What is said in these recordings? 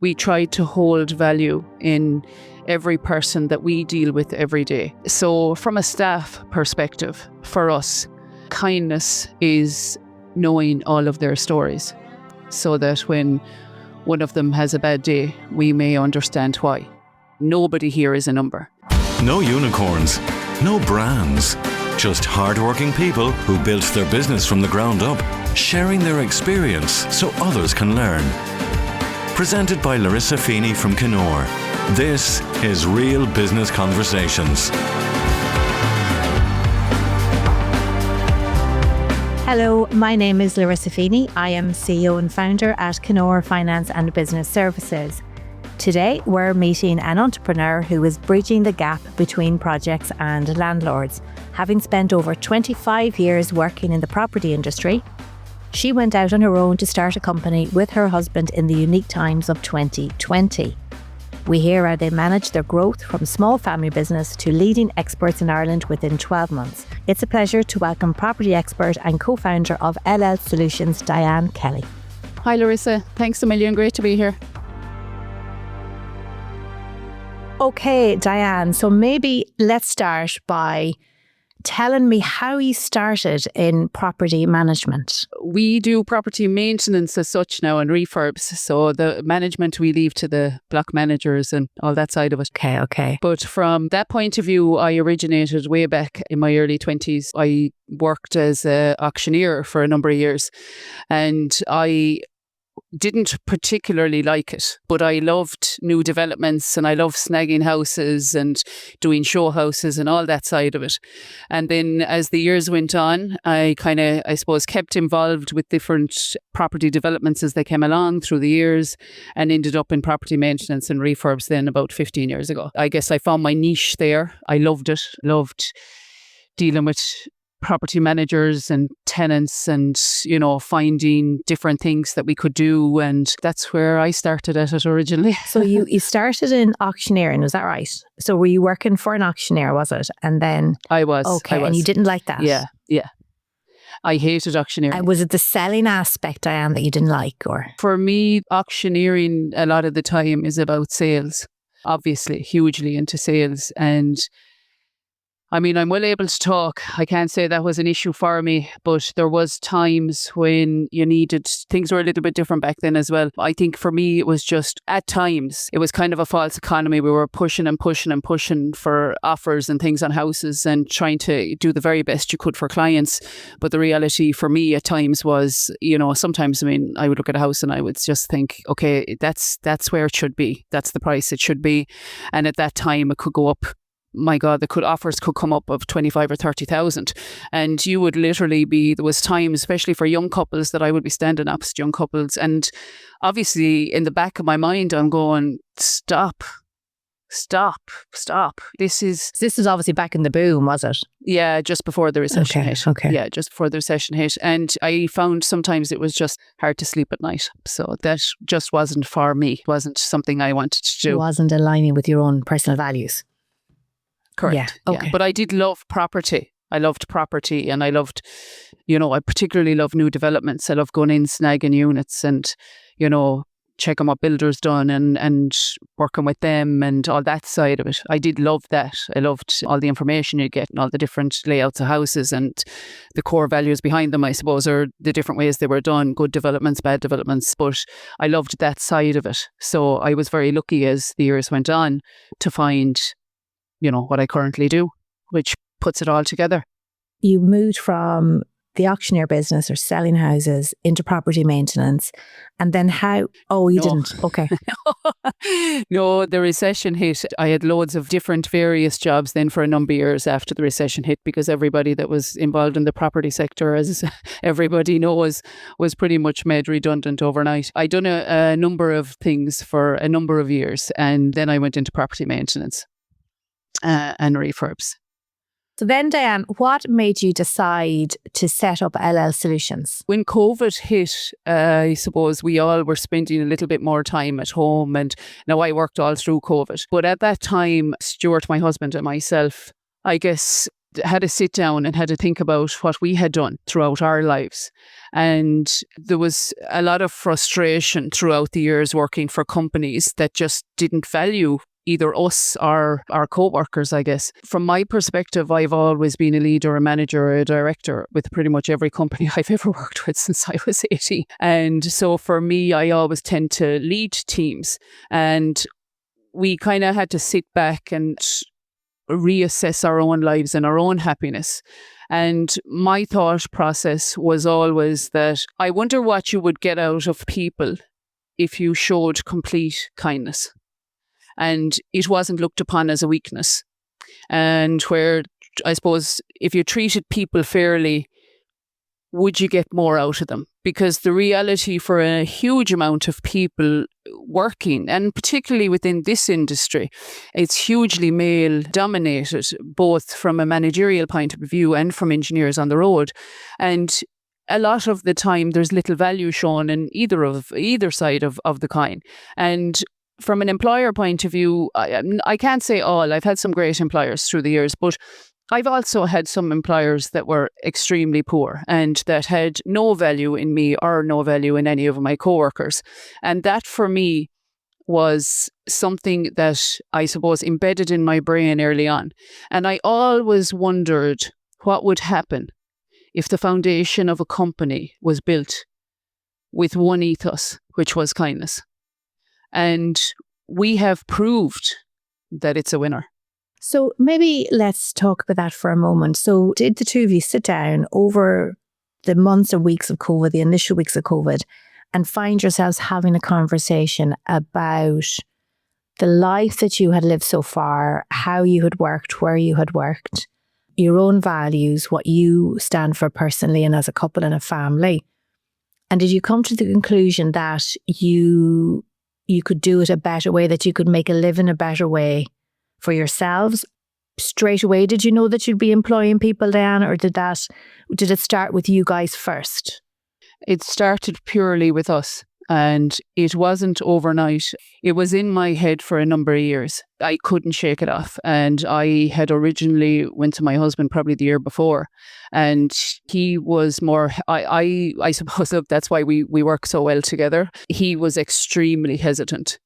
We try to hold value in every person that we deal with every day. So from a staff perspective, for us, kindness is knowing all of their stories so that when one of them has a bad day, we may understand why. Nobody here is a number. No unicorns, no brands, just hardworking people who built their business from the ground up, sharing their experience so others can learn. Presented by Larissa Feeney from Kenore. This is Real Business Conversations. Hello, my name is Larissa Feeney. I am CEO and founder at Kenore Finance and Business Services. Today, we're meeting an entrepreneur who is bridging the gap between projects and landlords. Having spent over 25 years working in the property industry, she went out on her own to start a company with her husband in the unique times of 2020. We hear how they managed their growth from small family business to leading experts in Ireland within 12 months. It's a pleasure to welcome property expert and co-founder of LL Solutions, Diane Kelly. Hi Larissa, thanks a million, great to be here. Okay, Diane, so maybe let's start by telling me how you started in property management. We do property maintenance as such now and refurbs. So the management we leave to the block managers and all that side of it. Okay. But from that point of view, I originated way back in my early 20s. I worked as an auctioneer for a number of years and I didn't particularly like it, but I loved new developments and I loved snagging houses and doing show houses and all that side of it. And then as the years went on, I suppose, kept involved with different property developments as they came along through the years and ended up in property maintenance and refurbs then about 15 years ago. I guess I found my niche there. I loved it, loved dealing with property managers and tenants and, finding different things that we could do. And that's where I started at it originally. So you started in auctioneering, was that right? So were you working for an auctioneer, was it? And then... I was. Okay, and you didn't like that? Yeah. I hated auctioneering. And was it the selling aspect, Diane, that you didn't like? Or for me, auctioneering a lot of the time is about sales. Obviously, hugely into sales. And I'm well able to talk. I can't say that was an issue for me, but there was times when things were a little bit different back then as well. I think for me, it was just, at times, it was kind of a false economy. We were pushing for offers and things on houses and trying to do the very best you could for clients. But the reality for me at times was, sometimes, I would look at a house and I would just think, okay, that's where it should be. That's the price it should be. And at that time, it could go up. My God, offers could come up of 25 or 30,000. And you would literally there was times, especially for young couples, that I would be standing opposite young couples. And obviously in the back of my mind, I'm going, stop. This is obviously back in the boom, was it? Yeah, just before the recession hit. Okay. Yeah, just before the recession hit. And I found sometimes it was just hard to sleep at night. So that just wasn't for me. It wasn't something I wanted to do. It wasn't aligning with your own personal values. Correct. Yeah, okay. Yeah. But I did love property. I loved property and I loved, I particularly love new developments. I love going in, snagging units and, checking what builders done and working with them and all that side of it. I did love that. I loved all the information you get and all the different layouts of houses and the core values behind them, I suppose, or the different ways they were done, good developments, bad developments. But I loved that side of it. So I was very lucky as the years went on to find what I currently do, which puts it all together. You moved from the auctioneer business or selling houses into property maintenance. And then how? Oh, you didn't. Okay. No, the recession hit. I had loads of different various jobs then for a number of years after the recession hit, because everybody that was involved in the property sector, as everybody knows, was pretty much made redundant overnight. I'd done a number of things for a number of years, and then I went into property maintenance and refurbs. So then, Diane, what made you decide to set up LL Solutions? When COVID hit, I suppose we all were spending a little bit more time at home, and now I worked all through COVID. But at that time, Stuart, my husband, and myself, I guess had to sit down and had to think about what we had done throughout our lives. And there was a lot of frustration throughout the years working for companies that just didn't value either us or our co-workers, I guess. From my perspective, I've always been a leader, a manager, or a director with pretty much every company I've ever worked with since I was 18. And so for me, I always tend to lead teams. And we kind of had to sit back and reassess our own lives and our own happiness. And my thought process was always that I wonder what you would get out of people if you showed complete kindness. And it wasn't looked upon as a weakness. And where, I suppose, if you treated people fairly, would you get more out of them? Because the reality for a huge amount of people working, and particularly within this industry, it's hugely male dominated, both from a managerial point of view and from engineers on the road. And a lot of the time there's little value shown in either side of the coin. And from an employer point of view, I can't say all. I've had some great employers through the years, but I've also had some employers that were extremely poor and that had no value in me or no value in any of my coworkers. And that for me was something that I suppose embedded in my brain early on. And I always wondered what would happen if the foundation of a company was built with one ethos, which was kindness. And we have proved that it's a winner. So maybe let's talk about that for a moment. So did the two of you sit down over the months or weeks of COVID, the initial weeks of COVID, and find yourselves having a conversation about the life that you had lived so far, how you had worked, where you had worked, your own values, what you stand for personally and as a couple and a family? And did you come to the conclusion that you could do it a better way, that you could make a living a better way for yourselves straight away? Did you know that you'd be employing people then, or did it start with you guys first? It started purely with us, and it wasn't overnight. It was in my head for a number of years. I couldn't shake it off. And I had originally went to my husband probably the year before, and he was more, I suppose that's why we work so well together. He was extremely hesitant.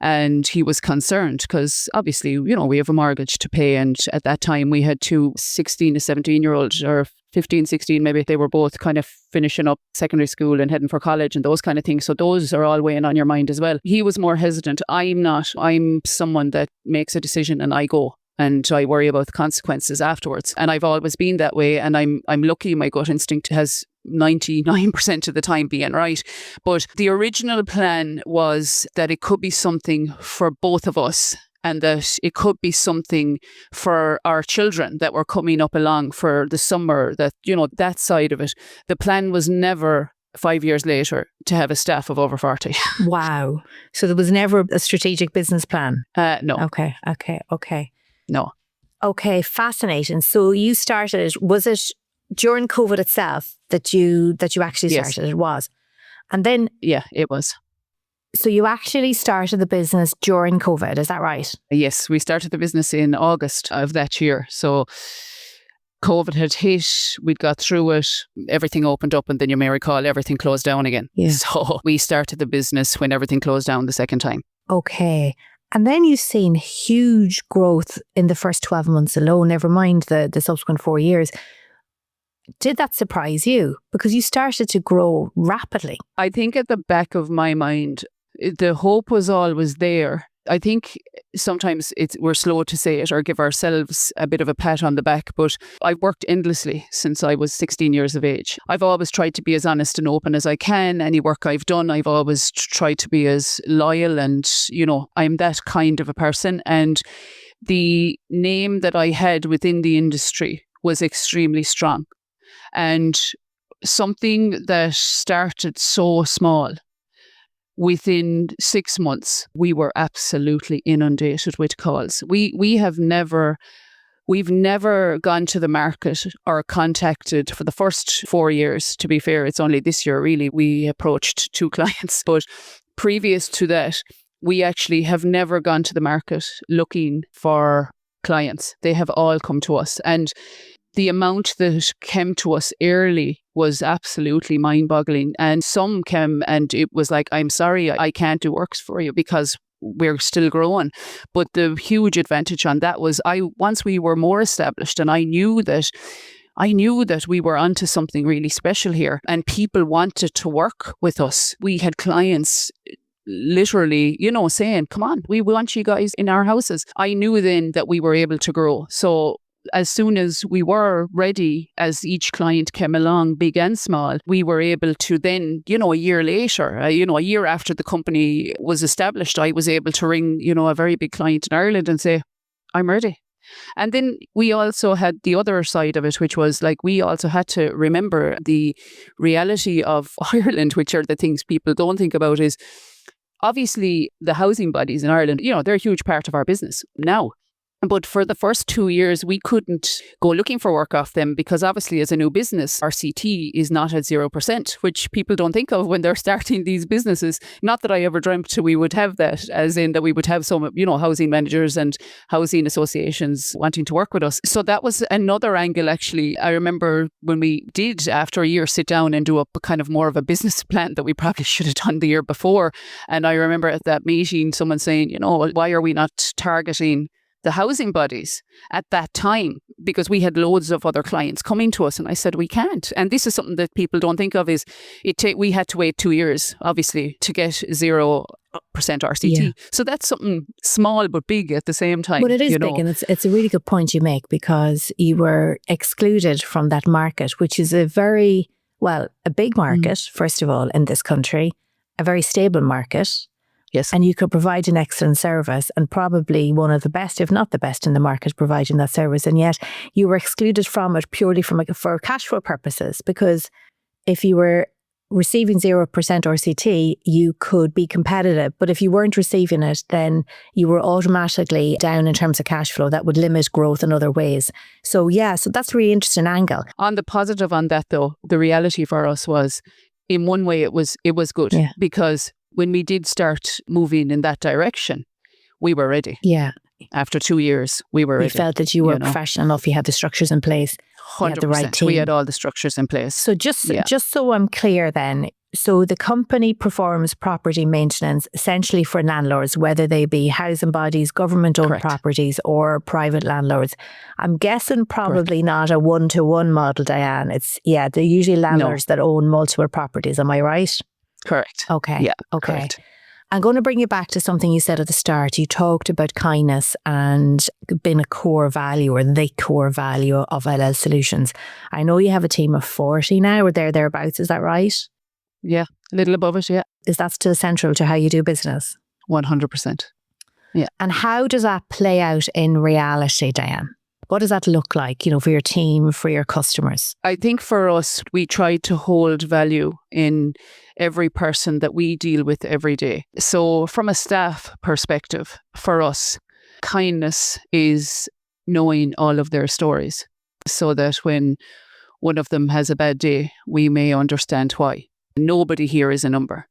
And he was concerned because obviously, we have a mortgage to pay. And at that time we had two 16 to 17-year-olds, or 15, 16, maybe. They were both kind of finishing up secondary school and heading for college and those kind of things. So those are all weighing on your mind as well. He was more hesitant. I'm not. I'm someone that makes a decision and I go. And I worry about the consequences afterwards. And I've always been that way. And I'm lucky my gut instinct has 99% of the time being right. But the original plan was that it could be something for both of us, and that it could be something for our children that were coming up along for the summer, that, that side of it. The plan was never 5 years later to have a staff of over 40. Wow. So there was never a strategic business plan? No. Okay. No. Okay, fascinating. So you started, was it during COVID itself that you actually started? Yes. It was. And then... Yeah, it was. So you actually started the business during COVID, is that right? Yes, we started the business in August of that year. So COVID had hit, we'd got through it, everything opened up, and then you may recall everything closed down again. Yeah. So we started the business when everything closed down the second time. Okay. And then you've seen huge growth in the first 12 months alone, never mind the subsequent 4 years. Did that surprise you? Because you started to grow rapidly. I think at the back of my mind, the hope was always there. I think sometimes we're slow to say it or give ourselves a bit of a pat on the back, but I've worked endlessly since I was 16 years of age. I've always tried to be as honest and open as I can. Any work I've done, I've always tried to be as loyal, and, I'm that kind of a person. And the name that I had within the industry was extremely strong. And something that started so small, within 6 months, we were absolutely inundated with calls. We've never gone to the market or contacted for the first 4 years. To be fair, it's only this year really we approached 2 clients. But previous to that, we actually have never gone to the market looking for clients. They have all come to us. And the amount that came to us early was absolutely mind-boggling. And some came and it was like, I'm sorry, I can't do works for you because we're still growing. But the huge advantage on that was once we were more established and I knew that we were onto something really special here and people wanted to work with us. We had clients literally, saying, come on, we want you guys in our houses. I knew then that we were able to grow. So as soon as we were ready, as each client came along, big and small, we were able to then, a year later, a year after the company was established, I was able to ring, a very big client in Ireland and say, I'm ready. And then we also had the other side of it, which was like we also had to remember the reality of Ireland, which are the things people don't think about is obviously the housing bodies in Ireland, they're a huge part of our business now. But for the first 2 years, we couldn't go looking for work off them because obviously as a new business, our CT is not at 0%, which people don't think of when they're starting these businesses. Not that I ever dreamt we would have that, as in that we would have some, housing managers and housing associations wanting to work with us. So that was another angle, actually. I remember when we did, after a year, sit down and do a kind of more of a business plan that we probably should have done the year before. And I remember at that meeting, someone saying, why are we not targeting the housing bodies at that time, because we had loads of other clients coming to us. And I said, we can't. And this is something that people don't think of is we had to wait 2 years, obviously, to get 0% RCT. Yeah. So that's something small but big at the same time. Well, it is big, and it's a really good point you make, because you were excluded from that market, which is a big market, first of all, in this country, a very stable market. Yes. And you could provide an excellent service and probably one of the best, if not the best in the market, providing that service. And yet you were excluded from it purely for cash flow purposes, because if you were receiving 0% RCT, you could be competitive. But if you weren't receiving it, then you were automatically down in terms of cash flow. That would limit growth in other ways. So that's a really interesting angle. On the positive on that, though, the reality for us was, in one way, it was good because when we did start moving in that direction, we were ready. Yeah. After 2 years, we were ready. You felt that you were professional enough, you had the structures in place, 100%. You had the right team. We had all the structures in place. So just so I'm clear then, so the company performs property maintenance essentially for landlords, whether they be housing bodies, government-owned properties or private landlords. I'm guessing probably not a one-to-one model, Diane. They're usually landlords that own multiple properties. Am I right? Correct. Okay. Yeah. Okay. Correct. I'm going to bring you back to something you said at the start. You talked about kindness and being a core value, or the core value of LL Solutions. I know you have a team of 40 now, or thereabouts. Is that right? Yeah. A little above it. Yeah. Is that still central to how you do business? 100%. Yeah. And how does that play out in reality, Diane? What does that look like, for your team, for your customers? I think for us, we try to hold value in every person that we deal with every day. So from a staff perspective, for us, kindness is knowing all of their stories so that when one of them has a bad day, we may understand why. Nobody here is a number.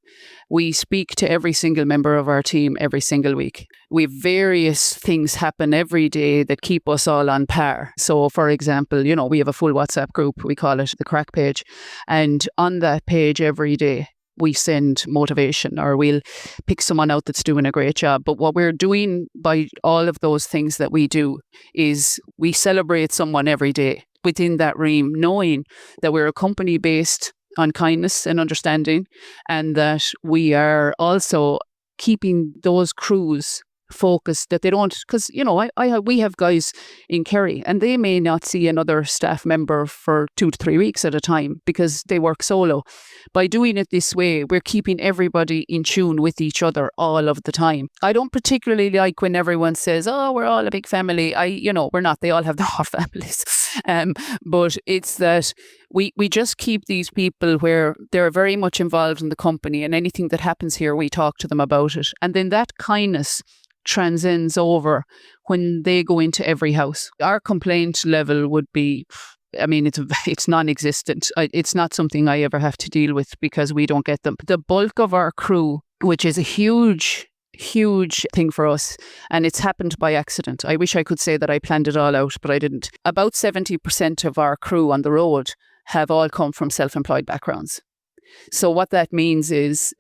We speak to every single member of our team every single week. We have various things happen every day that keep us all on par. So, for example, we have a full WhatsApp group. We call it the Crack page. And on that page every day, we send motivation, or we'll pick someone out that's doing a great job. But what we're doing by all of those things that we do is we celebrate someone every day within that realm, knowing that we're a company based on kindness and understanding, and that we are also keeping those crews focused, that they don't, because we have guys in Kerry and they may not see another staff member for 2 to 3 weeks at a time because they work solo. By doing it this way, we're keeping everybody in tune with each other all of the time. I don't particularly like when everyone says, oh, we're all a big family. We're not. They all have their own families. But it's that we just keep these people where they're very much involved in the company, and anything that happens here, we talk to them about it. And then that kindness transcends over when they go into every house. Our complaint level would be, it's non-existent. It's not something I ever have to deal with because we don't get them. The bulk of our crew, which is a huge huge thing for us, and it's happened by accident. I wish I could say that I planned it all out, but I didn't. About 70% of our crew on the road have all come from self-employed backgrounds. So what that means is,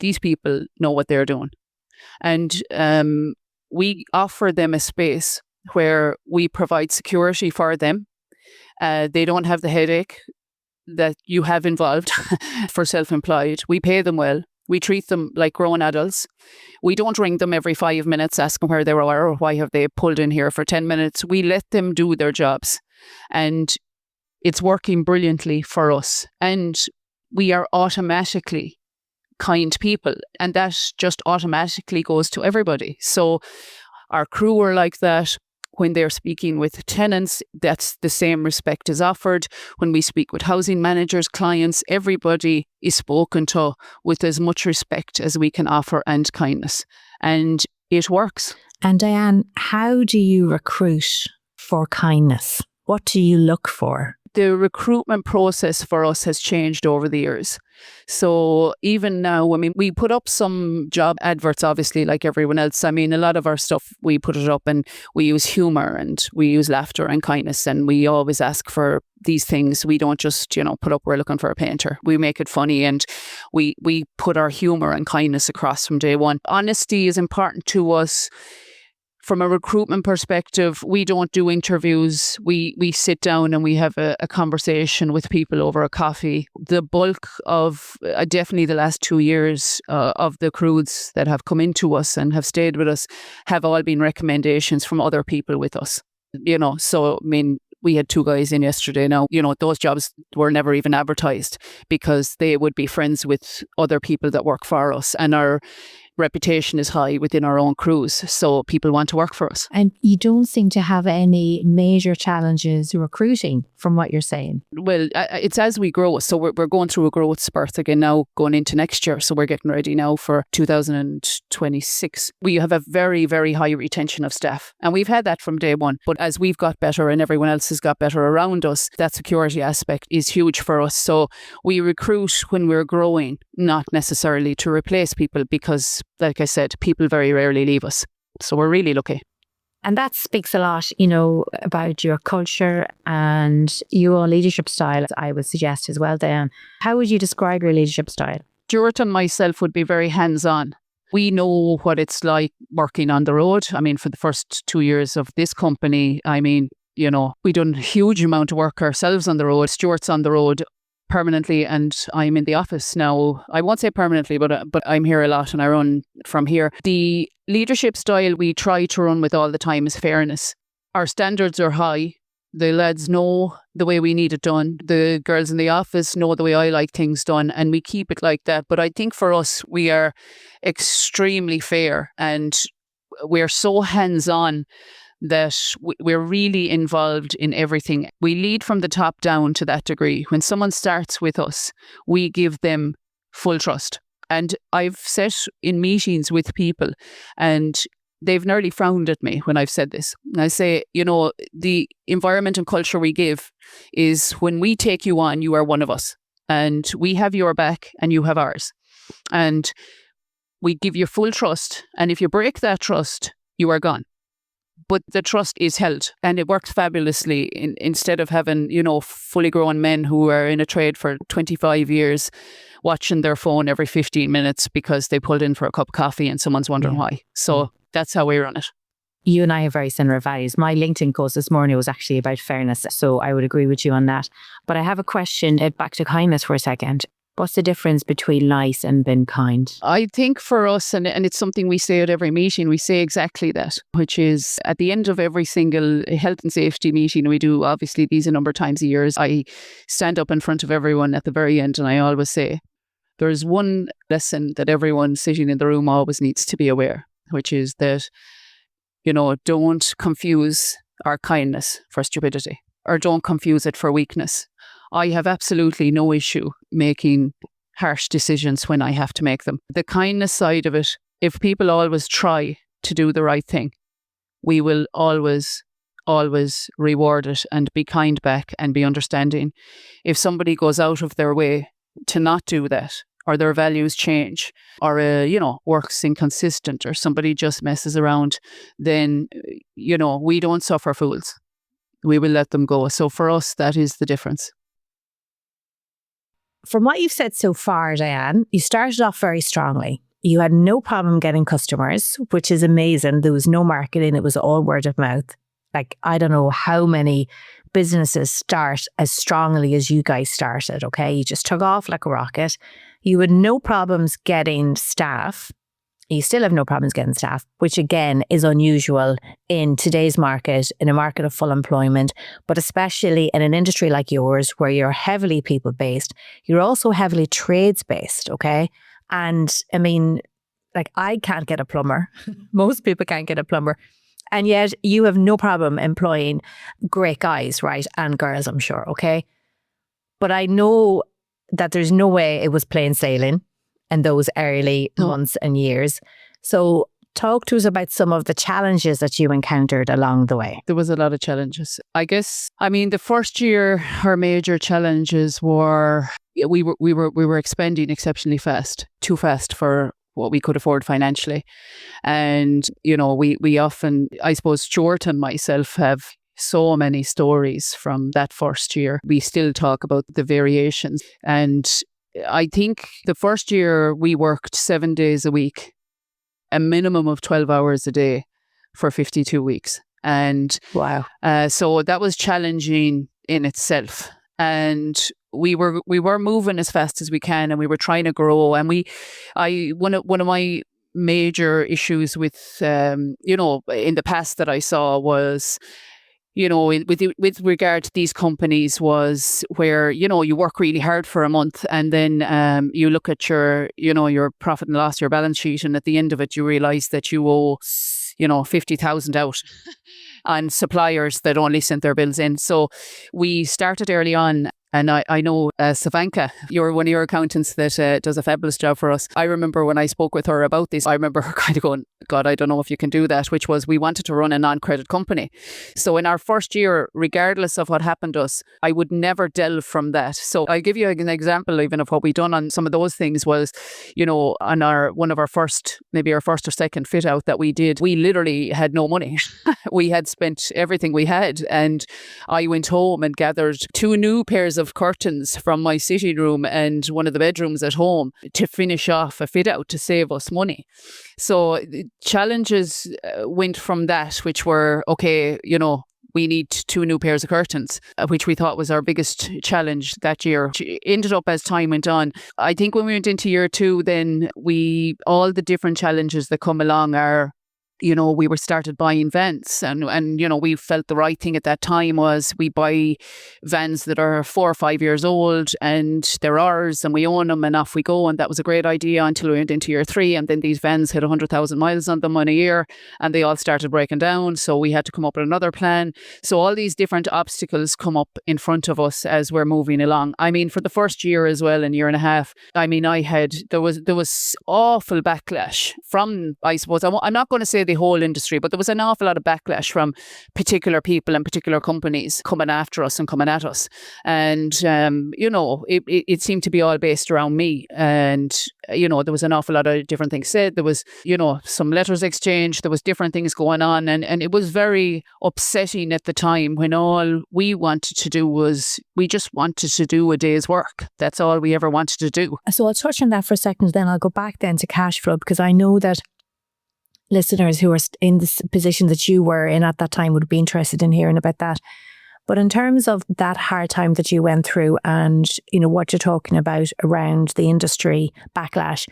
these people know what they're doing. And we offer them a space where we provide security for them. They don't have the headache that you have involved for self-employed. We pay them well. We treat them like grown adults. We don't ring them every 5 minutes asking where they were or why have they pulled in here for 10 minutes. We let them do their jobs. And it's working brilliantly for us. And we are automatically kind people. And that just automatically goes to everybody. So our crew are like that. When they're speaking with tenants, that's the same respect is offered. When we speak with housing managers, clients, everybody is spoken to with as much respect as we can offer and kindness. And it works. And Diane, how do you recruit for kindness? What do you look for? The recruitment process for us has changed over the years. So even now, we put up some job adverts, obviously, like everyone else. A lot of our stuff, we put it up and we use humour and we use laughter and kindness, and we always ask for these things. We don't just, put up, we're looking for a painter. We make it funny, and we put our humour and kindness across from day one. Honesty is important to us. From a recruitment perspective, we don't do interviews. We sit down and we have a conversation with people over a coffee. The bulk of, definitely the last 2 years of the crews that have come into us and have stayed with us have all been recommendations from other people with us. So we had 2 guys in yesterday now. Those jobs were never even advertised because they would be friends with other people that work for us, and our reputation is high within our own crews, so people want to work for us. And you don't seem to have any major challenges recruiting, from what you're saying. Well, it's as we grow. So we're going through a growth spurt again now, going into next year. So we're getting ready now for 2026. We have a very, very high retention of staff, and we've had that from day one. But as we've got better and everyone else has got better around us, that security aspect is huge for us. So we recruit when we're growing, not necessarily to replace people, because like I said, people very rarely leave us. So we're really lucky. And that speaks a lot, about your culture and your leadership style, I would suggest as well, Diane. How would you describe your leadership style? Stuart and myself would be very hands-on. We know what it's like working on the road. For the first 2 years of this company, we done a huge amount of work ourselves on the road. Stuart's on the road permanently, and I'm in the office now. I won't say permanently, but I'm here a lot and I run from here. The leadership style we try to run with all the time is fairness. Our standards are high. The lads know the way we need it done. The girls in the office know the way I like things done, and we keep it like that. But I think for us, we are extremely fair, and we're so hands-on that we're really involved in everything. We lead from the top down to that degree. When someone starts with us, we give them full trust. And I've sat in meetings with people and they've nearly frowned at me when I've said this. And I say, the environment and culture we give is when we take you on, you are one of us. And we have your back and you have ours. And we give you full trust. And if you break that trust, you are gone. But the trust is held, and it works fabulously. Instead of having, fully grown men who are in a trade for 25 years watching their phone every 15 minutes because they pulled in for a cup of coffee and someone's wondering why. So that's how we run it. You and I have very similar values. My LinkedIn post this morning was actually about fairness, so I would agree with you on that. But I have a question, back to kindness for a second. What's the difference between nice and being kind? I think for us, and it's something we say at every meeting, we say exactly that, which is at the end of every single health and safety meeting, we do obviously these a number of times a year, I stand up in front of everyone at the very end and I always say, there's one lesson that everyone sitting in the room always needs to be aware, which is that, don't confuse our kindness for stupidity, or don't confuse it for weakness. I have absolutely no issue making harsh decisions when I have to make them. The kindness side of it, if people always try to do the right thing, we will always reward it and be kind back and be understanding. If somebody goes out of their way to not do that, or their values change, or work's inconsistent, or somebody just messes around, then we don't suffer fools. We will let them go. So for us, that is the difference. From what you've said so far, Diane, you started off very strongly. You had no problem getting customers, which is amazing. There was no marketing. It was all word of mouth. Like, I don't know how many businesses start as strongly as you guys started, okay? You just took off like a rocket. You had no problems getting staff. You still have no problems getting staff, which again is unusual in today's market, in a market of full employment, but especially in an industry like yours where you're heavily people-based. You're also heavily trades-based, okay? And I mean, like, I can't get a plumber. Most people can't get a plumber. And yet you have no problem employing great guys, right? And girls, I'm sure, okay? But I know that there's no way it was plain sailing in those early months and years. So talk to us about some of the challenges that you encountered along the way. There was a lot of challenges. I guess, the first year, our major challenges were we were expanding exceptionally fast, too fast for what we could afford financially. And, we often, I suppose, Stuart and myself have so many stories from that first year. We still talk about the variations. And I think the first year we worked 7 days a week, a minimum of 12 hours a day for 52 weeks. And wow. So that was challenging in itself. And we were moving as fast as we can, and we were trying to grow. And one of my major issues with in the past that I saw was, with regard to these companies, was where you work really hard for a month, and then you look at your profit and loss, your balance sheet, and at the end of it you realize that you owe 50,000 out on suppliers that only sent their bills in. So we started early on. And I know Savanka, you're one of your accountants that does a fabulous job for us. I remember when I spoke with her about this, I remember her kind of going, God, I don't know if you can do that, which was we wanted to run a non-credit company. So in our first year, regardless of what happened to us, I would never delve from that. So I'll give you an example even of what we done on some of those things was, on one of our first or second fit out that we did, we literally had no money. We had spent everything we had. And I went home and gathered 2 new pairs of curtains from my sitting room and one of the bedrooms at home to finish off a fit out to save us money. So challenges went from that, which were, okay, we need 2 new pairs of curtains, which we thought was our biggest challenge that year. It ended up as time went on. I think when we went into year 2, then all the different challenges that come along are, we were started buying vans and we felt the right thing at that time was we buy vans that are 4 or 5 years old and they're ours and we own them and off we go. And that was a great idea until we went into year 3. And then these vans had 100,000 miles on them in a year and they all started breaking down. So we had to come up with another plan. So all these different obstacles come up in front of us as we're moving along. For the first year as well, in year and a half, there was awful backlash from, I suppose, I'm not going to say the whole industry, but there was an awful lot of backlash from particular people and particular companies coming after us and coming at us. And, it seemed to be all based around me. And, there was an awful lot of different things said. There was, some letters exchanged. There was different things going on. And it was very upsetting at the time when all we wanted to do was, we just wanted to do a day's work. That's all we ever wanted to do. So I'll touch on that for a second, then I'll go back then to cash flow, because I know that listeners who are in this position that you were in at that time would be interested in hearing about that. But in terms of that hard time that you went through and, what you're talking about around the industry backlash,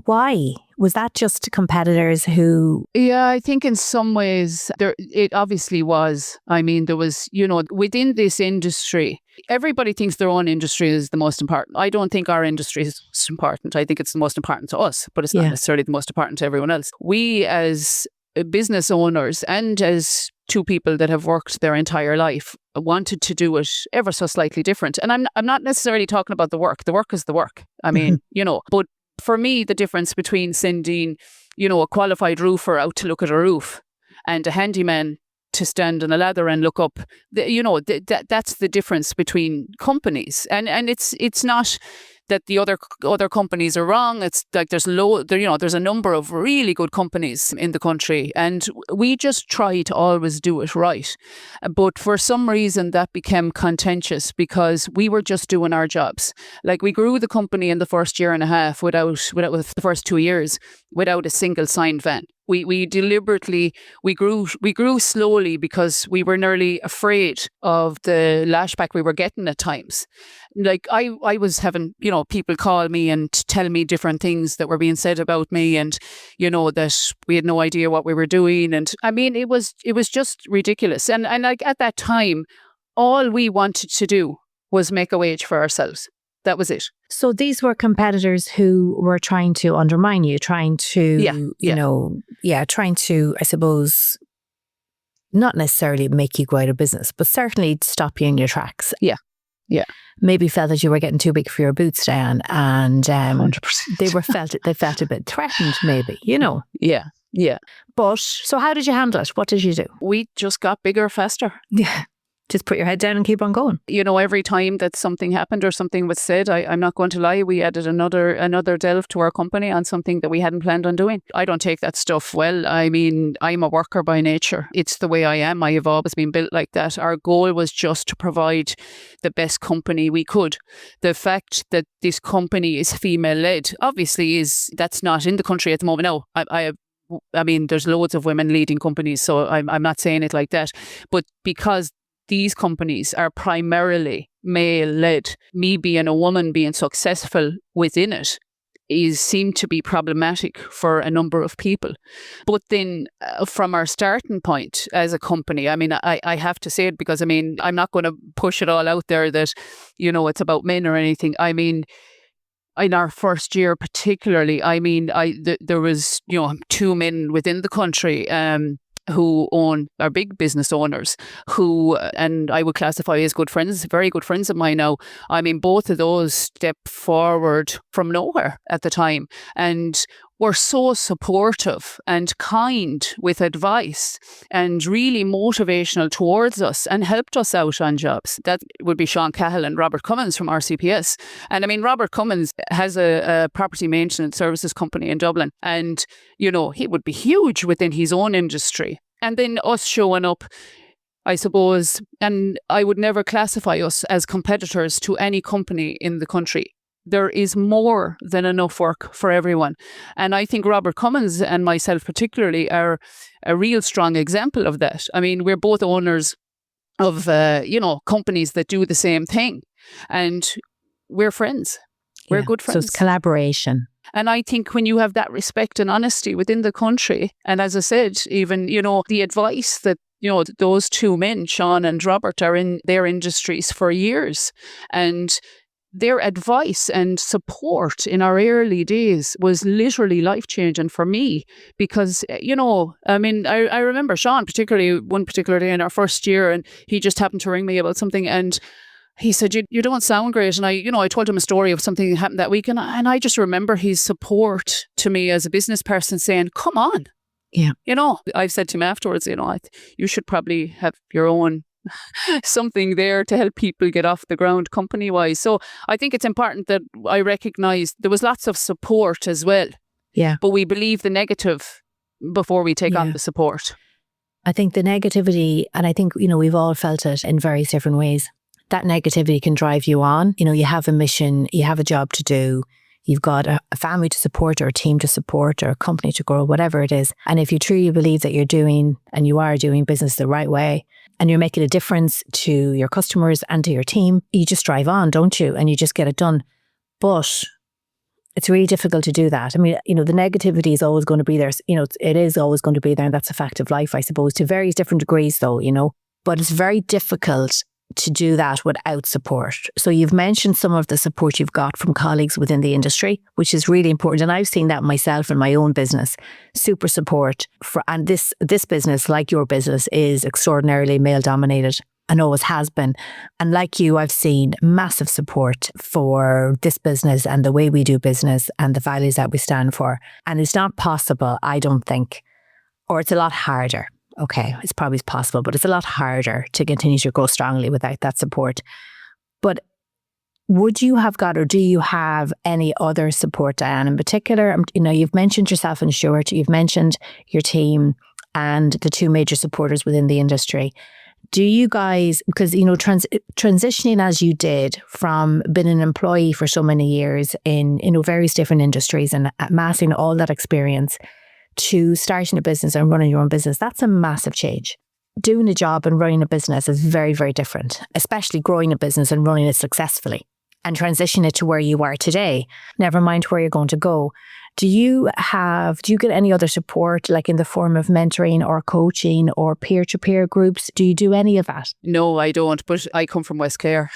why? Was that just competitors who... Yeah, I think in some ways it obviously was. There was, within this industry, everybody thinks their own industry is the most important. I don't think our industry is the most important. I think it's the most important to us, but it's not necessarily the most important to everyone else. We as business owners and as 2 people that have worked their entire life wanted to do it ever so slightly different. And I'm not necessarily talking about the work. The work is the work. But for me, the difference between sending, a qualified roofer out to look at a roof and a handyman to stand on a ladder and look up, that's the difference between companies. And it's not that the other companies are wrong. It's like there's a number of really good companies in the country, and we just try to always do it right. But for some reason that became contentious because we were just doing our jobs. Like we grew the company in the first year and a half without the first 2 years without a single signed van. We deliberately grew slowly because we were nearly afraid of the lashback we were getting at times. Like I was having, people call me and tell me different things that were being said about me, and that we had no idea what we were doing, and I mean it was just ridiculous. And like at that time, all we wanted to do was make a wage for ourselves. That was it. So these were competitors who were trying to undermine you, trying to, trying to, I suppose, not necessarily make you go out of business, but certainly stop you in your tracks. Yeah. Maybe felt that you were getting too big for your boots, Diane, and 100%. they felt a bit threatened, maybe, Yeah. But so how did you handle it? What did you do? We just got bigger faster. Yeah. Just put your head down and keep on going. Every time that something happened or something was said, I'm not going to lie, we added another delve to our company on something that we hadn't planned on doing. I don't take that stuff well. I mean, I'm a worker by nature. It's the way I am. I have always been built like that. Our goal was just to provide the best company we could. The fact that this company is female-led, obviously, that's not in the country at the moment. No, I mean, there's loads of women leading companies, so I'm not saying it like that. But because these companies are primarily male-led, me being a woman being successful within it seemed to be problematic for a number of people. But then from our starting point as a company, I mean, I have to say it because, I mean, I'm not going to push it all out there that, it's about men or anything. I mean, in our first year particularly, I mean, there was, 2 men within the country who are big business owners who, and I would classify as good friends, very good friends of mine now. I mean, both of those stepped forward from nowhere at the time and were so supportive and kind with advice and really motivational towards us and helped us out on jobs. That would be Sean Cahill and Robert Cummins from RCPS. And I mean, Robert Cummins has a property maintenance services company in Dublin, and, he would be huge within his own industry. And then us showing up, I suppose, and I would never classify us as competitors to any company in the country. There is more than enough work for everyone. And I think Robert Cummins and myself particularly are a real strong example of that. I mean, we're both owners of, companies that do the same thing. And we're friends. We're good friends. So it's collaboration. And I think when you have that respect and honesty within the country, and as I said, even, the advice that, those 2 men, Sean and Robert, are in their industries for years. And their advice and support in our early days was literally life-changing for me because, I mean, I remember Sean, particularly one particular day in our first year, and he just happened to ring me about something, and he said, you don't sound great. And I told him a story of something that happened that week, and I just remember his support to me as a business person saying, come on. Yeah. I've said to him afterwards, you should probably have your own something there to help people get off the ground company-wise. So I think it's important that I recognise there was lots of support as well. Yeah. But we believe the negative before we take on the support. I think the negativity, and I think, we've all felt it in various different ways. That negativity can drive you on. You have a mission, you have a job to do, you've got a family to support or a team to support or a company to grow, whatever it is. And if you truly believe that you're doing and you are doing business the right way and you're making a difference to your customers and to your team, you just drive on, don't you? And you just get it done. But it's really difficult to do that. I mean, the negativity is always going to be there. It is always going to be there, and that's a fact of life, I suppose, to various different degrees though, But it's very difficult to do that without support. So you've mentioned some of the support you've got from colleagues within the industry, which is really important. And I've seen that myself in my own business. Super support and this business, like your business, is extraordinarily male dominated and always has been. And like you, I've seen massive support for this business and the way we do business and the values that we stand for. And it's not possible, I don't think, or it's a lot harder. Okay, it's probably possible, but it's a lot harder to continue to grow strongly without that support. But Would you have got, or do you have any other support, Diane, in particular? You've mentioned yourself and Stuart, you've mentioned your team and the two major supporters within the industry. Do you guys, because, transitioning as you did from being an employee for so many years in, various different industries and amassing all that experience to starting a business and running your own business, that's a massive change. Doing a job and running a business is very, very different, especially growing a business and running it successfully and transition it to where you are today, never mind where you're going to go. Do you get any other support, like in the form of mentoring or coaching or peer-to-peer groups? Do you do any of that? No, I don't, but I come from West Clare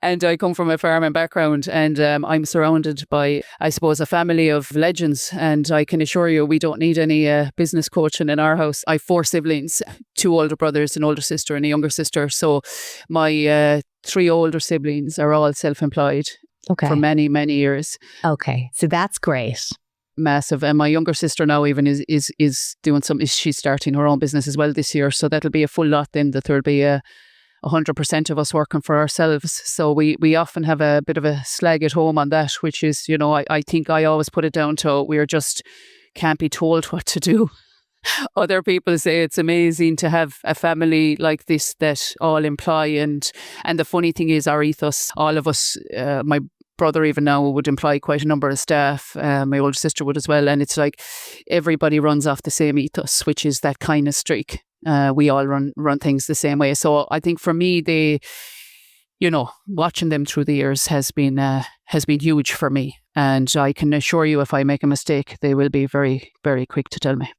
and I come from a farming background, and I'm surrounded by, I suppose, a family of legends, and I can assure you we don't need any business coaching in our house. I have 4 siblings, 2 older brothers, an older sister and a younger sister, so my 3 older siblings are all self-employed. Okay. For many, many years. Okay. So that's great. Massive. And my younger sister now even is doing she's starting her own business as well this year. So that'll be a full lot then, that there'll be 100% of us working for ourselves. So we often have a bit of a slag at home on that, which is, I think I always put it down to we're just can't be told what to do. Other people say it's amazing to have a family like this that all employ, and the funny thing is our ethos, all of us, my brother even now would employ quite a number of staff, my older sister would as well, and it's like everybody runs off the same ethos, which is that kind of streak. We all run things the same way. So I think for me, watching them through the years has been huge for me. And I can assure you, if I make a mistake, they will be very, very quick to tell me.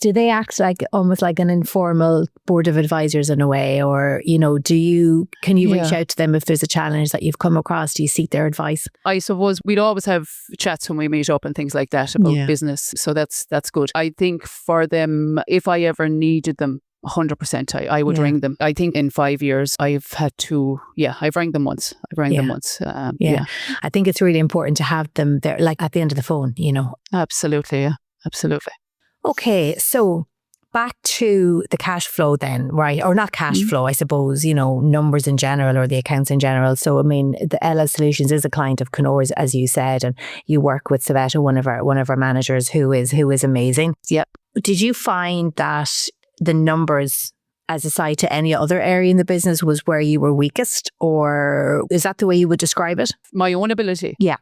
Do they act like almost like an informal board of advisors in a way? Or, can you reach out to them if there's a challenge that you've come across? Do you seek their advice? I suppose we'd always have chats when we meet up and things like that about business. So that's good. I think for them, if I ever needed them, 100%, I would ring them. I think in 5 years I've rang them once. I think it's really important to have them there, like at the end of the phone, Absolutely, yeah. Absolutely. Okay, so back to the cash flow then, right? Or not cash flow, I suppose, numbers in general or the accounts in general. So, I mean, the LL Solutions is a client of Knorr's, as you said, and you work with Savetta, one of our managers who is amazing. Yep. Did you find that the numbers, as aside to any other area in the business, was where you were weakest, or is that the way you would describe it? My own ability. Yeah.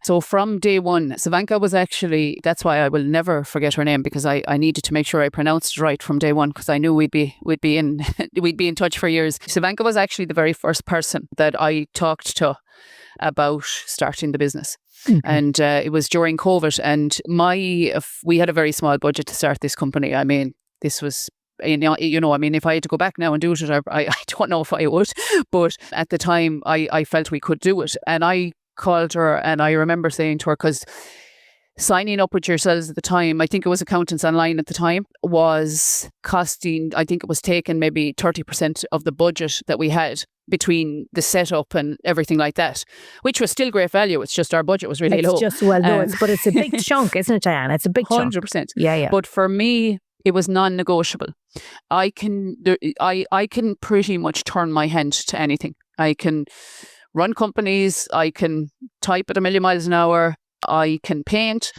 So from day one, Savanka was actually, that's why I will never forget her name, because I needed to make sure I pronounced it right from day one, because I knew we'd be in touch for years. Savanka was actually the very first person that I talked to about starting the business. Mm-hmm. And it was during COVID, and we had a very small budget to start this company. I mean, this was, if I had to go back now and do it, I don't know if I would, but at the time I felt we could do it. And I called her, and I remember saying to her, because signing up with yourselves at the time, I think it was Accountants Online at the time, was costing, I think it was taking maybe 30% of the budget that we had between the setup and everything like that, which was still great value. It's just our budget was really low. It's just, but it's a big chunk, isn't it, Diane? It's a big 100%. chunk. 100%. Yeah. But for me, it was non-negotiable. I can pretty much turn my hand to anything. I can run companies. I can type at 1,000,000 miles an hour. I can paint.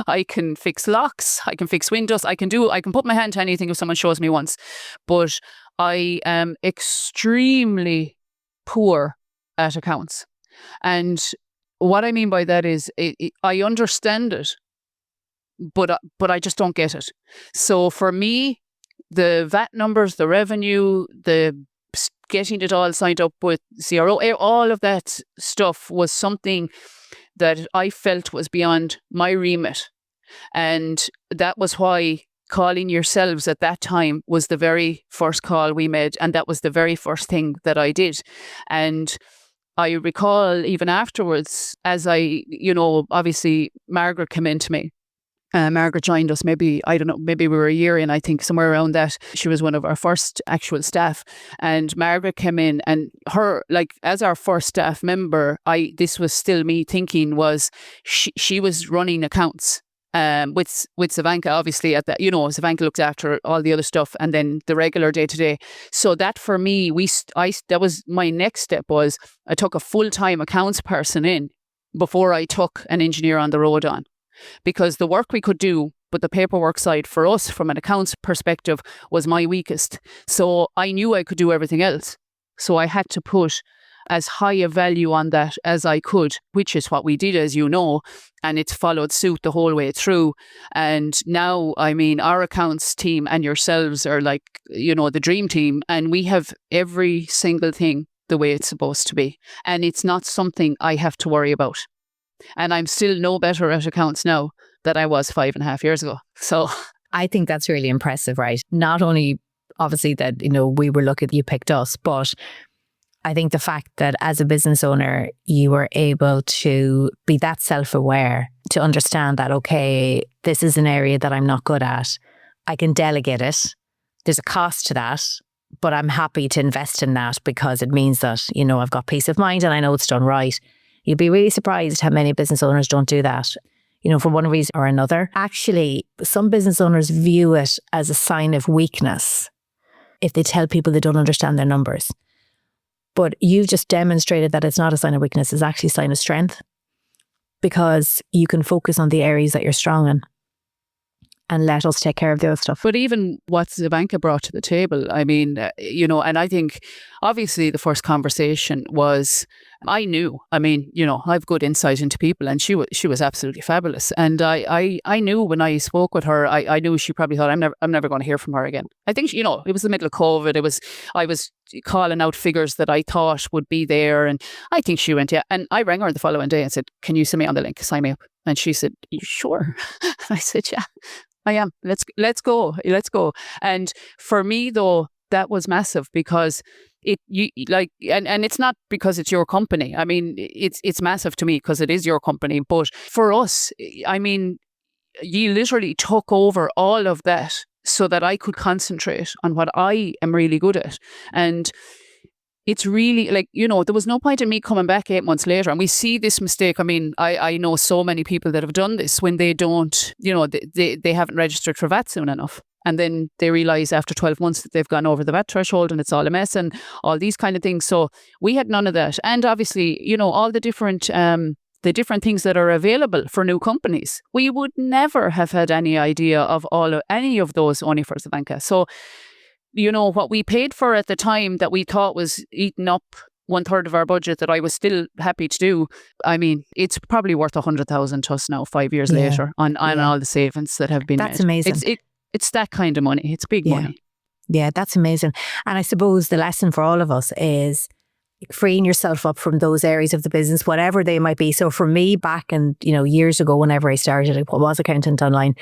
I can fix locks. I can fix windows. I can put my hand to anything if someone shows me once. But I am extremely poor at accounts. And what I mean by that is I understand it, but I just don't get it. So for me, the VAT numbers, the revenue, the getting it all signed up with CRO, all of that stuff was something that I felt was beyond my remit. And that was why calling yourselves at that time was the very first call we made. And that was the very first thing that I did. And I recall even afterwards, as obviously Margaret came in to me. Margaret joined us maybe we were a year in, I think, somewhere around that. She was one of our first actual staff, and Margaret came in, and her, like, as our first staff member, this was still me thinking was she was running accounts, with Savanka, obviously Savanka looked after all the other stuff and then the regular day to day. So that for me, that was my next step. Was I took a full-time accounts person in before I took an engineer on the road on, because the work we could do, but the paperwork side for us from an accounts perspective was my weakest. So I knew I could do everything else. So I had to put as high a value on that as I could, which is what we did, as you know, and it's followed suit the whole way through. And now, I mean, our accounts team and yourselves are like, the dream team, and we have every single thing the way it's supposed to be. And it's not something I have to worry about. And I'm still no better at accounts now than I was 5.5 years ago. So I think that's really impressive, right? Not only obviously that, we were lucky that you picked us, but I think the fact that as a business owner, you were able to be that self-aware to understand that, okay, this is an area that I'm not good at. I can delegate it. There's a cost to that, but I'm happy to invest in that because it means that, I've got peace of mind and I know it's done right. You'd be really surprised how many business owners don't do that, for one reason or another. Actually, some business owners view it as a sign of weakness if they tell people they don't understand their numbers. But you've just demonstrated that it's not a sign of weakness, it's actually a sign of strength, because you can focus on the areas that you're strong in and let us take care of the other stuff. But even what Savanka brought to the table, I mean, and I think obviously the first conversation was, I knew, I have good insight into people, and she was absolutely fabulous. And I knew when I spoke with her, I knew she probably thought I'm never going to hear from her again. I think, it was the middle of COVID. I was calling out figures that I thought would be there. And I think she went, yeah. And I rang her the following day and said, can you send me on the link? Sign me up. And she said, you sure? I said, yeah, I am. Let's go. And for me though, that was massive, because and it's not because it's your company. I mean, it's massive to me because it is your company. But for us, I mean, you literally took over all of that so that I could concentrate on what I am really good at. And it's really there was no point in me coming back 8 months later. And we see this mistake. I mean, I know so many people that have done this when they don't, they haven't registered for VAT soon enough. And then they realise after 12 months that they've gone over the VAT threshold and it's all a mess and all these kind of things. So we had none of that. And obviously, all the different things that are available for new companies. We would never have had any idea of any of those only for Savanka. So, what we paid for at the time that we thought was eating up 1/3 of our budget that I was still happy to do. I mean, it's probably worth 100,000 to us now 5 years later on all the savings that have been made. That's amazing. It's that kind of money. It's big money. Yeah, that's amazing. And I suppose the lesson for all of us is freeing yourself up from those areas of the business, whatever they might be. So for me, back in, years ago, whenever I started, I was accountant online.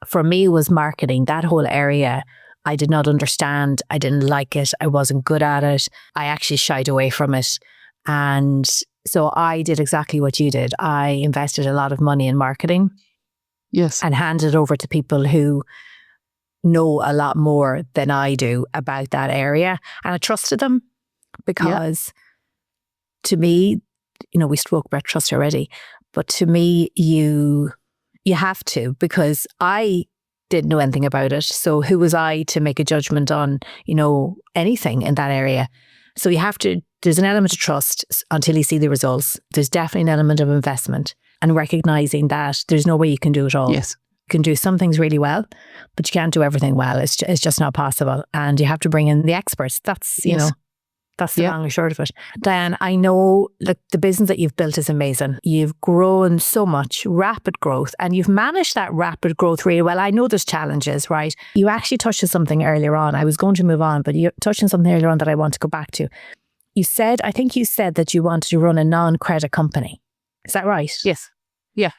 For me, it was marketing. That whole area, I did not understand. I didn't like it. I wasn't good at it. I actually shied away from it. And so I did exactly what you did. I invested a lot of money in marketing. Yes. And handed it over to people who know a lot more than I do about that area. And I trusted them because to me, we spoke about trust already, but to me, you have to, because I didn't know anything about it. So who was I to make a judgment on, anything in that area? So you have to, there's an element of trust until you see the results. There's definitely an element of investment and recognizing that there's no way you can do it all. Yes. You can do some things really well, but you can't do everything well. It's just not possible. And you have to bring in the experts. That's, that's the long and short of it. Diane, I know the business that you've built is amazing. You've grown so much, rapid growth, and you've managed that rapid growth really well. I know there's challenges, right? You actually touched on something earlier on. I was going to move on, but you touched on something earlier on that I want to go back to. I think you said that you wanted to run a non-credit company. Is that right? Yes. Yeah.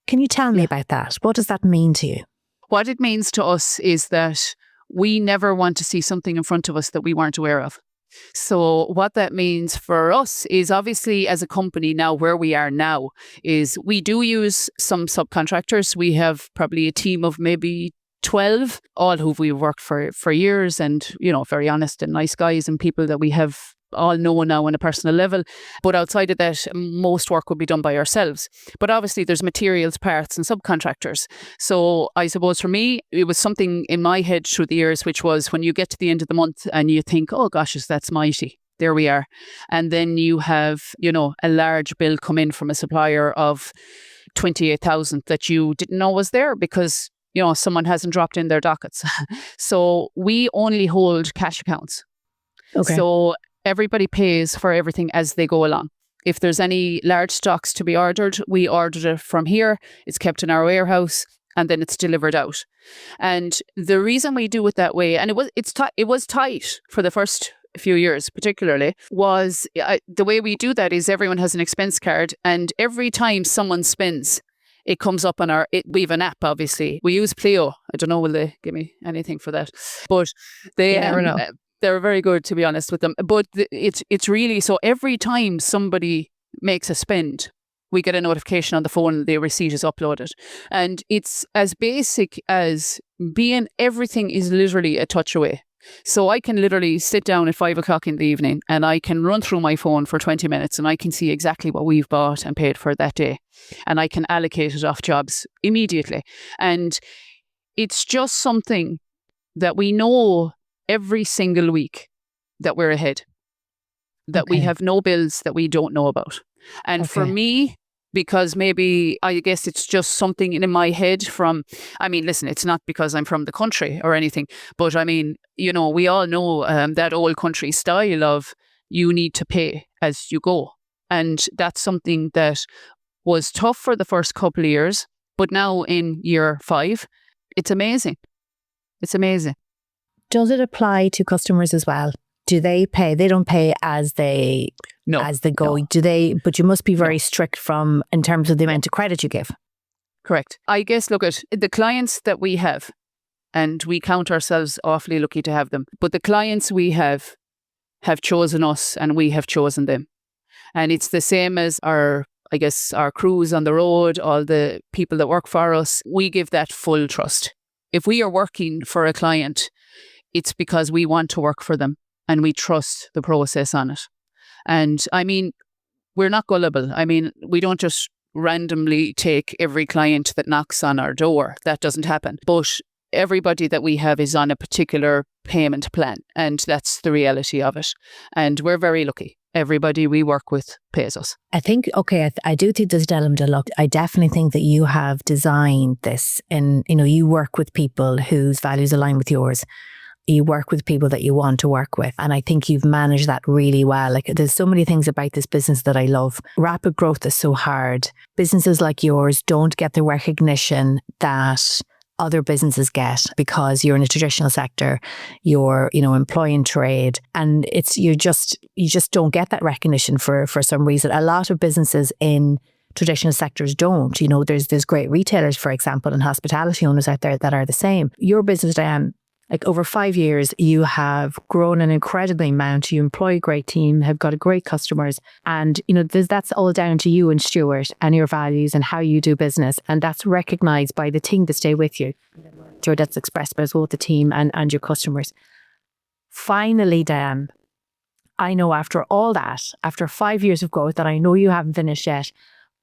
Can you tell me about that? What does that mean to you? What it means to us is that we never want to see something in front of us that we weren't aware of. So what that means for us is obviously as a company now, where we are now is we do use some subcontractors. We have probably a team of maybe 12, all who we've worked for years and, very honest and nice guys and people that we have all know now on a personal level. But outside of that, most work would be done by ourselves. But obviously there's materials, parts and subcontractors. So I suppose for me, it was something in my head through the years, which was when you get to the end of the month and you think, oh gosh, that's mighty. There we are. And then you have, a large bill come in from a supplier of 28,000 that you didn't know was there because, someone hasn't dropped in their dockets. So we only hold cash accounts. Okay. So everybody pays for everything as they go along. If there's any large stocks to be ordered, we order it from here. It's kept in our warehouse and then it's delivered out. And the reason we do it that way, and it was tight for the first few years particularly, was the way we do that is everyone has an expense card, and every time someone spends, it comes up on we have an app, obviously. We use Pleo. I don't know, will they give me anything for that? But they never know. They're very good, to be honest with them. But it's really, so every time somebody makes a spend, we get a notification on the phone, the receipt is uploaded. And it's as basic as everything is literally a touch away. So I can literally sit down at 5 o'clock in the evening and I can run through my phone for 20 minutes and I can see exactly what we've bought and paid for that day. And I can allocate it off jobs immediately. And it's just something that we know every single week that we're ahead, that we have no bills that we don't know about. And for me, because maybe I guess it's just something in my head listen, it's not because I'm from the country or anything, but we all know that old country style of you need to pay as you go. And that's something that was tough for the first couple of years, but now in year 5, it's amazing. It's amazing. Does it apply to customers as well? Do they pay? They don't pay as they go. No. Do they? But you must be very strict in terms of the amount of credit you give. Correct. I guess, look at the clients that we have, and we count ourselves awfully lucky to have them. But the clients we have chosen us and we have chosen them. And it's the same as our crews on the road, all the people that work for us. We give that full trust. If we are working for a client, it's because we want to work for them and we trust the process on it. And we're not gullible. We don't just randomly take every client that knocks on our door. That doesn't happen. But everybody that we have is on a particular payment plan, and that's the reality of it. And we're very lucky. Everybody we work with pays us. I think, I do think there's an element of luck. I definitely think that you have designed this and, you work with people whose values align with yours. You work with people that you want to work with. And I think you've managed that really well. Like, there's so many things about this business that I love. Rapid growth is so hard. Businesses like yours don't get the recognition that other businesses get because you're in a traditional sector, you're, employing trade, and you just don't get that recognition for some reason. A lot of businesses in traditional sectors don't. There's great retailers, for example, and hospitality owners out there that are the same. Your business, Diane, like over 5 years, you have grown an incredible amount. You employ a great team, have got great customers. And, that's all down to you and Stuart and your values and how you do business. And that's recognised by the team that stay with you. Sure, that's expressed by both the team and your customers. Finally, Diane, I know after all that, after 5 years of growth, that I know you haven't finished yet,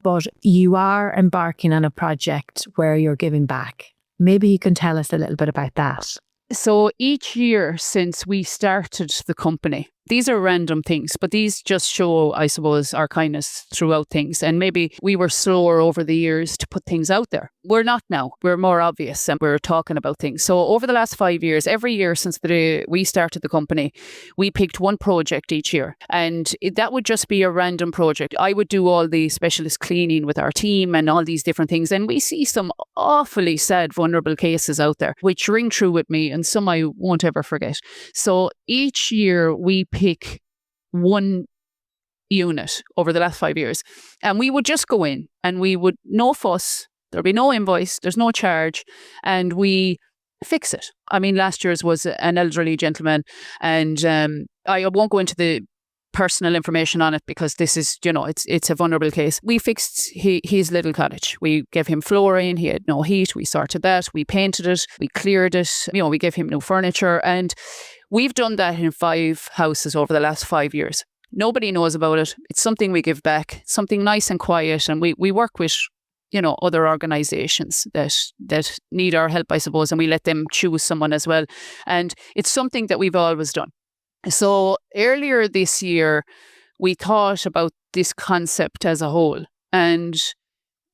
but you are embarking on a project where you're giving back. Maybe you can tell us a little bit about that. So each year since we started the company, these are random things, but these just show, I suppose, our kindness throughout things. And maybe we were slower over the years to put things out there. We're not now. We're more obvious and we're talking about things. So over the last 5 years, every year since the day we started the company, we picked one project each year. And that would just be a random project. I would do all the specialist cleaning with our team and all these different things. And we see some awfully sad, vulnerable cases out there, which ring true with me and some I won't ever forget. So each year we pick one unit over the last 5 years, and we would just go in and we would, no fuss, there'll be no invoice, there's no charge, and we fix it. Last year's was an elderly gentleman, and I won't go into the personal information on it because this is, it's a vulnerable case. We fixed his little cottage. We gave him flooring. He had no heat. We sorted that. We painted it. We cleared it. We gave him new furniture, and we've done that in 5 houses over the last 5 years. Nobody knows about it. It's something we give back, something nice and quiet. And we work with, other organizations that need our help, I suppose, and we let them choose someone as well. And it's something that we've always done. So earlier this year, we thought about this concept as a whole, and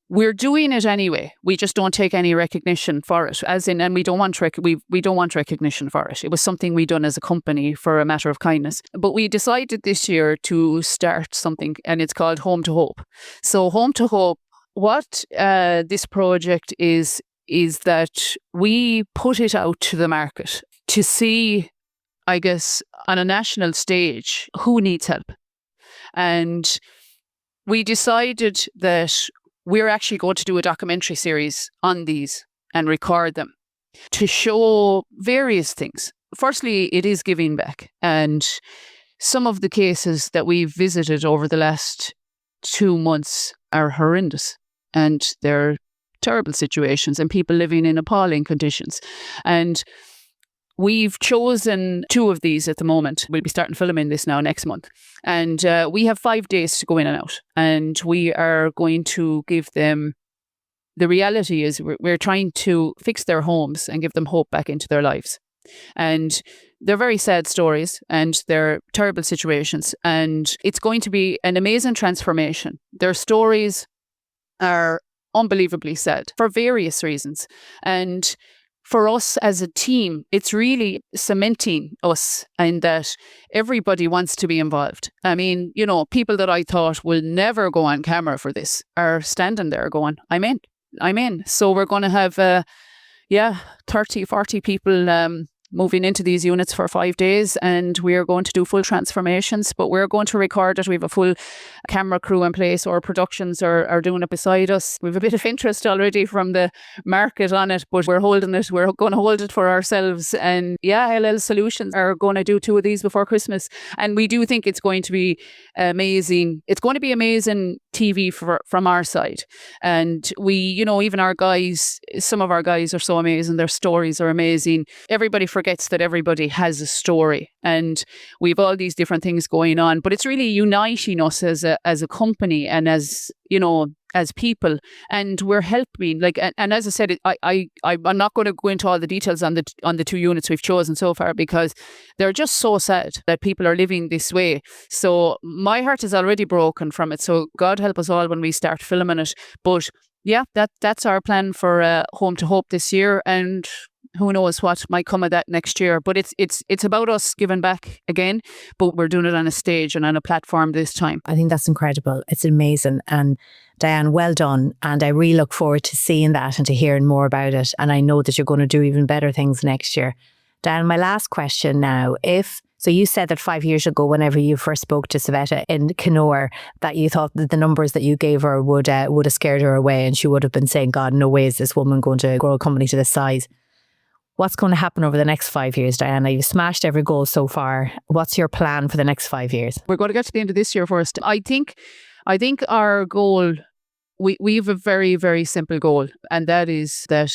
we're doing it anyway. We just don't take any recognition for it, and we don't want we don't want recognition for it. It was something we done as a company for a matter of kindness. But we decided this year to start something, and it's called Home to Hope. So Home to Hope, what this project is that we put it out to the market to see, I guess, on a national stage, who needs help. And we decided that we're actually going to do a documentary series on these and record them to show various things. Firstly, it is giving back. And some of the cases that we've visited over the last 2 months are horrendous. And they're terrible situations and people living in appalling conditions. And we've chosen 2 of these at the moment. We'll be starting filming this now next month. And we have 5 days to go in and out. And we are going to give them, the reality is we're trying to fix their homes and give them hope back into their lives. And they're very sad stories and they're terrible situations. And it's going to be an amazing transformation. Their stories are unbelievably sad for various reasons. And for us as a team, it's really cementing us in that everybody wants to be involved. I mean, people that I thought will never go on camera for this are standing there going, I'm in. So we're going to have, 30, 40 people moving into these units for 5 days, and we're going to do full transformations, but we're going to record it. We have a full camera crew in place. Our productions are doing it beside us. We have a bit of interest already from the market on it, but we're holding it. We're going to hold it for ourselves. And LL Solutions are going to do 2 of these before Christmas. And we do think it's going to be amazing. It's going to be amazing TV from our side. And we, even our guys, some of our guys are so amazing. Their stories are amazing. Everybody forgets that everybody has a story, and we've all these different things going on, but it's really uniting us as a company and as people, and we're helping. And as I said, I'm not going to go into all the details on the 2 units we've chosen so far because they're just so sad that people are living this way. So my heart is already broken from it. So God help us all when we start filming it. But that's our plan for Home to Hope this year, and who knows what might come of that next year. But it's about us giving back again, but we're doing it on a stage and on a platform this time. I think that's incredible. It's amazing. And Diane, well done. And I really look forward to seeing that and to hearing more about it. And I know that you're going to do even better things next year. Diane, my last question now. So you said that 5 years ago, whenever you first spoke to Savetta in Kenora, that you thought that the numbers that you gave her would have scared her away, and she would have been saying, God, no way is this woman going to grow a company to this size. What's going to happen over the next 5 years, Diana? You've smashed every goal so far. What's your plan for the next 5 years? We're going to get to the end of this year first. I think our goal, we have a very, very simple goal, and that is that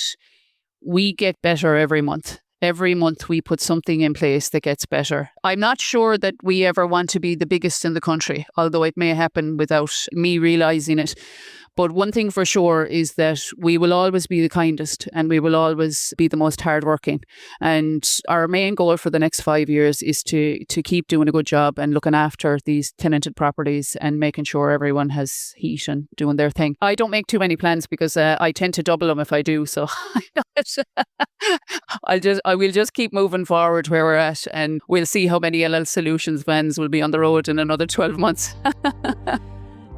we get better every month. Every month we put something in place that gets better. I'm not sure that we ever want to be the biggest in the country, although it may happen without me realising it. But one thing for sure is that we will always be the kindest and we will always be the most hardworking. And our main goal for the next 5 years is to keep doing a good job and looking after these tenanted properties and making sure everyone has heat and doing their thing. I don't make too many plans because I tend to double them if I do. So I will just keep moving forward where we're at, and we'll see how many LL Solutions vans will be on the road in another 12 months.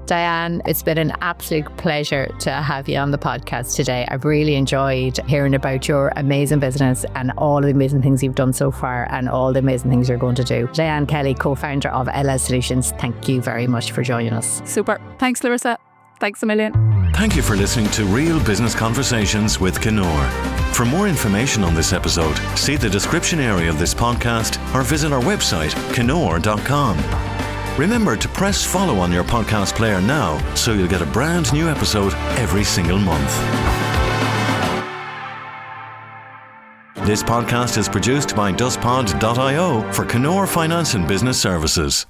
Diane, it's been an absolute pleasure to have you on the podcast today. I've really enjoyed hearing about your amazing business and all the amazing things you've done so far and all the amazing things you're going to do. Diane Kelly, co-founder of LL Solutions, thank you very much for joining us. Super. Thanks, Larissa. Thanks a million. Thank you for listening to Real Business Conversations with Kenora. For more information on this episode, see the description area of this podcast or visit our website, kenora.com. Remember to press follow on your podcast player now so you'll get a brand new episode every single month. This podcast is produced by DustPod.io for Kenora Finance and Business Services.